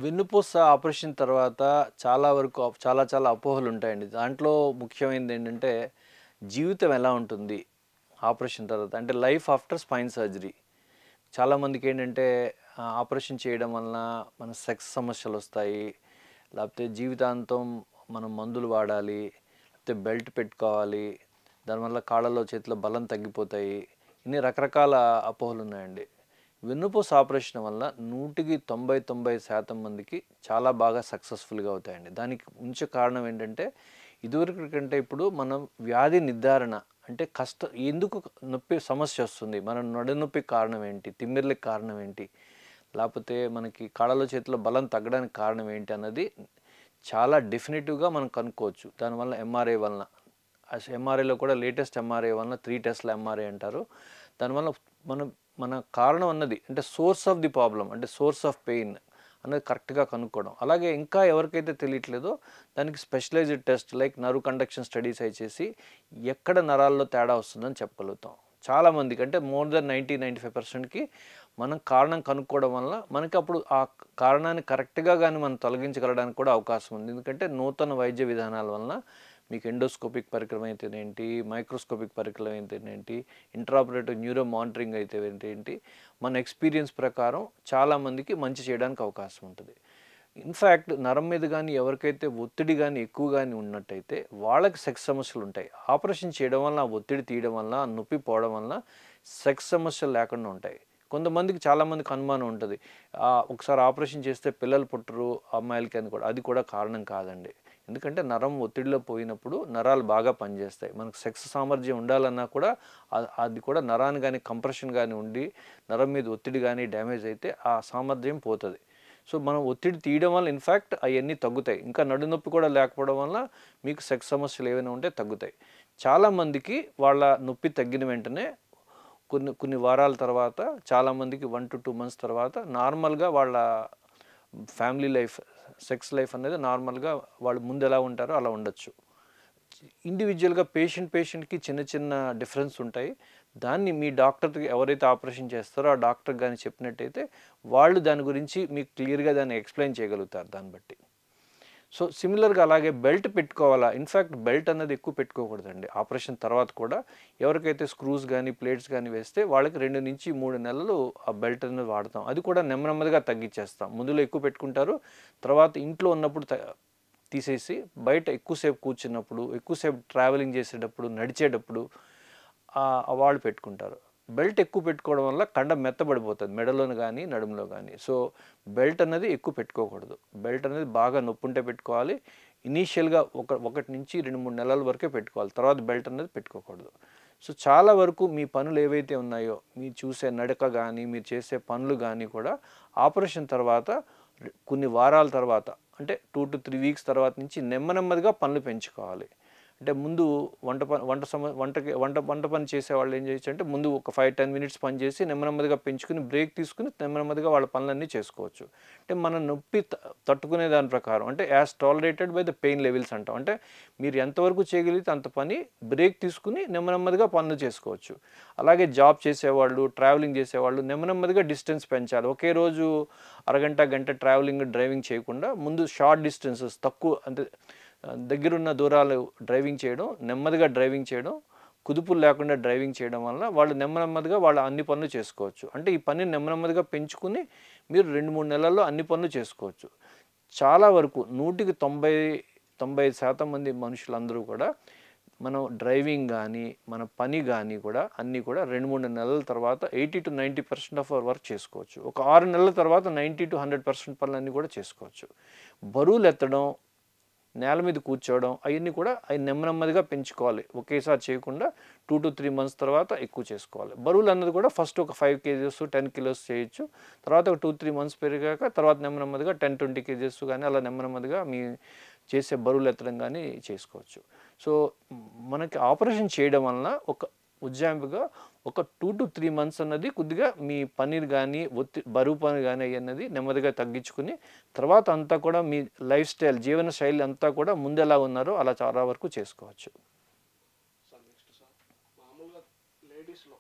వెన్నుపూస ఆపరేషన్ తర్వాత చాలా వరకు చాలా అపోహలు ఉంటాయండి. దాంట్లో ముఖ్యమైనది ఏంటంటే జీవితం ఎలా ఉంటుంది ఆపరేషన్ తర్వాత అంటే లైఫ్ ఆఫ్టర్ స్పైన్ సర్జరీ. చాలామందికి ఏంటంటే ఆపరేషన్ చేయడం వలన మన సెక్స్ సమస్యలు వస్తాయి, లేకపోతే జీవితాంతం మనం మందులు వాడాలి, లేకపోతే బెల్ట్ పెట్టుకోవాలి, దానివల్ల కాళ్ళలో చేతిలో బలం తగ్గిపోతాయి. ఇన్ని రకరకాల అపోహలు ఉన్నాయండి. వెన్నుపూస ఆపరేషన్ వల్ల 100కి 90% మందికి చాలా బాగా సక్సెస్ఫుల్గా అవుతాయండి. దానికి ముఖ్య కారణం ఏంటంటే ఇదివరకు కంటే ఇప్పుడు మనం వ్యాధి నిర్ధారణ అంటే ఎందుకు నొప్పి సమస్య వస్తుంది, మన నొప్పికి కారణం ఏంటి, తిమ్మిర్లకి కారణం ఏంటి, లేకపోతే మనకి కాళ్ళలో చేతిలో బలం తగ్గడానికి కారణం ఏంటి అన్నది చాలా డెఫినెటివ్గా మనం కనుక్కోవచ్చు. దానివల్ల ఎంఆర్ఐ వలన, ఎంఆర్ఐలో కూడా లేటెస్ట్ ఎంఆర్ఐ వలన 3 టెస్ట్ల ఎంఆర్ఐ అంటారు. దానివల్ల మనం మన కారణం అన్నది అంటే సోర్స్ ఆఫ్ ది ప్రాబ్లం అంటే సోర్స్ ఆఫ్ పెయిన్ అనేది కరెక్ట్గా కనుక్కోవడం. అలాగే ఇంకా ఎవరికైతే తెలియట్లేదో దానికి specialised test like nerve conduction studies అయి చేసి ఎక్కడ నరాల్లో తేడా వస్తుందని చెప్పగలుగుతాం. చాలామందికి అంటే మోర్ దెన్ 90-95%కి మనం కారణం కనుక్కోవడం వల్ల మనకి అప్పుడు ఆ కారణాన్ని కరెక్ట్గా కానీ మనం తొలగించగలడానికి కూడా అవకాశం ఉంది. ఎందుకంటే నూతన వైద్య విధానాల వలన మీకు ఎండోస్కోపిక్ పరికరం అయితేనేంటి, మైక్రోస్కోపిక్ పరికరం అయితేనేంటి, ఇంట్రాపరేటివ్ న్యూరో మానిటరింగ్ అయితే ఏంటి, మన ఎక్స్పీరియన్స్ ప్రకారం చాలామందికి మంచి చేయడానికి అవకాశం ఉంటుంది. ఇన్ఫ్యాక్ట్ నరం మీద కానీ ఎవరికైతే ఒత్తిడి కానీ ఎక్కువ కానీ ఉన్నట్టయితే వాళ్ళకి సెక్స్ సమస్యలు ఉంటాయి. ఆపరేషన్ చేయడం వల్ల ఆ ఒత్తిడి తీయడం వల్ల నొప్పి పోవడం వల్ల సెక్స్ సమస్యలు లేకుండా ఉంటాయి. కొంతమందికి చాలామందికి అనుమానం ఉంటుంది, ఒకసారి ఆపరేషన్ చేస్తే పిల్లలు పుట్టరు అమ్మాయిలకి అని కూడా. అది కూడా కారణం కాదండి. ఎందుకంటే నరం ఒత్తిడిలో పోయినప్పుడు నరాలు బాగా పనిచేస్తాయి. మనకు సెక్స్ సామర్థ్యం ఉండాలన్నా కూడా అది కూడా నరాన్ని కానీ కంప్రెషన్ కానీ ఉండి నరం మీద ఒత్తిడి కానీ డ్యామేజ్ అయితే ఆ సామర్థ్యం పోతుంది. సో మనం ఒత్తిడి తీయడం వల్ల ఇన్ఫ్యాక్ట్ అవన్నీ తగ్గుతాయి. ఇంకా నడునొప్పి కూడా లేకపోవడం వల్ల మీకు సెక్స్ సమస్యలు ఏమైనా ఉంటే తగ్గుతాయి. చాలామందికి వాళ్ళ నొప్పి తగ్గిన వెంటనే కొన్ని వారాల తర్వాత, చాలామందికి 1 to 2 months తర్వాత నార్మల్గా వాళ్ళ ఫ్యామిలీ లైఫ్, సెక్స్ లైఫ్ అనేది నార్మల్గా వాళ్ళు ముందు ఎలా ఉంటారో అలా ఉండొచ్చు. ఇండివిజువల్గా పేషెంట్కి చిన్న డిఫరెన్స్ ఉంటాయి. దాన్ని మీ డాక్టర్కి ఎవరైతే ఆపరేషన్ చేస్తారో ఆ డాక్టర్ కానీ చెప్పినట్టయితే వాళ్ళు దాని గురించి మీకు క్లియర్గా దాన్ని ఎక్స్ప్లెయిన్ చేయగలుగుతారు దాన్ని బట్టి. సో సిమిలర్గా అలాగే బెల్ట్ పెట్టుకోవాలా? ఇన్ఫ్యాక్ట్ బెల్ట్ అన్నది ఎక్కువ పెట్టుకోకూడదండి. ఆపరేషన్ తర్వాత కూడా ఎవరికైతే స్క్రూస్ కానీ ప్లేట్స్ కానీ వేస్తే వాళ్ళకి 2 నుంచి 3 నెలలు ఆ బెల్ట్ అనేది వాడతాం. అది కూడా నెమ్మదిగా తగ్గించేస్తాం. ముందులో ఎక్కువ పెట్టుకుంటారు, తర్వాత ఇంట్లో ఉన్నప్పుడు తీసేసి బయట ఎక్కువసేపు కూర్చున్నప్పుడు, ఎక్కువసేపు ట్రావెలింగ్ చేసేటప్పుడు, నడిచేటప్పుడు వాళ్ళు పెట్టుకుంటారు. బెల్ట్ ఎక్కువ పెట్టుకోవడం వల్ల కండ మెత్తబడిపోతుంది మెడలోను కానీ నడుములో కానీ. సో బెల్ట్ అనేది ఎక్కువ పెట్టుకోకూడదు. బెల్ట్ అనేది బాగా నొప్పి ఉంటే పెట్టుకోవాలి. ఇనీషియల్గా 1 నుంచి 2-3 నెలల వరకే పెట్టుకోవాలి. తర్వాత బెల్ట్ అనేది పెట్టుకోకూడదు. సో చాలా వరకు మీ పనులు ఏవైతే ఉన్నాయో, మీరు చూసే నడక కానీ మీరు చేసే పనులు కానీ కూడా ఆపరేషన్ తర్వాత కొన్ని వారాల తర్వాత అంటే 2 to 3 weeks తర్వాత నుంచి నెమ్మదిగా పనులు పెంచుకోవాలి. అంటే ముందు వంట పని చేసేవాళ్ళు ఏం చేయొచ్చు అంటే ముందు ఒక 5-10 minutes పని చేసి నెమ్మదిగా పెంచుకుని బ్రేక్ తీసుకుని నెమ్మదిగా వాళ్ళ పనులన్నీ చేసుకోవచ్చు. అంటే మన నొప్పి తట్టుకునే దాని ప్రకారం అంటే as tolerated by the pain levels అంటాం. అంటే మీరు ఎంతవరకు చేయగలిగితే అంత పని బ్రేక్ తీసుకుని నెమ్మదిగా పనులు చేసుకోవచ్చు. అలాగే జాబ్ చేసేవాళ్ళు, ట్రావెలింగ్ చేసేవాళ్ళు నెమ్మదిగా డిస్టెన్స్ పెంచాలి. ఒకే రోజు గంట డ్రైవింగ్ చేయకుండా ముందు షార్ట్ డిస్టెన్సెస్ తక్కువ అంటే దగ్గరున్న దూరాలు డ్రైవింగ్ చేయడం, నెమ్మదిగా డ్రైవింగ్ చేయడం, కుదుపులు లేకుండా డ్రైవింగ్ చేయడం వల్ల వాళ్ళు నెమ్మదిగా వాళ్ళ అన్ని పనులు చేసుకోవచ్చు. అంటే ఈ పని నెమ్మదిగా పెంచుకుని మీరు 2-3 నెలల్లో అన్ని పనులు చేసుకోవచ్చు. చాలా వరకు 100కి 90% మంది మనుషులందరూ కూడా మనం డ్రైవింగ్ కానీ మన పని కానీ కూడా అన్నీ కూడా 2-3 నెలల తర్వాత 80-90% ఆఫ్ అవర్ వర్క్ చేసుకోవచ్చు. ఒక 6 నెలల తర్వాత 90-100% పనులన్నీ కూడా చేసుకోవచ్చు. బరువులు ఎత్తడం, నేల మీద కూర్చోవడం అవన్నీ కూడా నెమ్మదిగా పెంచుకోవాలి. ఒకేసారి చేయకుండా 2 to 3 months తర్వాత ఎక్కువ చేసుకోవాలి. బరువులు అన్నది కూడా ఫస్ట్ ఒక 5 kgs 10 kilos చేయొచ్చు. తర్వాత ఒక 2-3 months పెరిగాక తర్వాత నెమ్మదిగా 10-20 kgs కానీ అలా నెమ్మదిగా మీ చేసే బరువులు ఎత్తడం కానీ చేసుకోవచ్చు. సో మనకి ఆపరేషన్ చేయడం వలన ఒక ఉజ్జాయింపుగా ఒక 2 to 3 months అన్నది కొద్దిగా మీ పని కానీ బరువు పని కానీ అన్నది నెమ్మదిగా తగ్గించుకుని తర్వాత అంతా కూడా మీ లైఫ్ స్టైల్ జీవన శైలి అంతా కూడా ముందు ఎలా ఉన్నారో అలా చాలా వరకు చేసుకోవచ్చు. సార్ నెక్స్ట్ సార్ మామూలుగా లేడీస్లో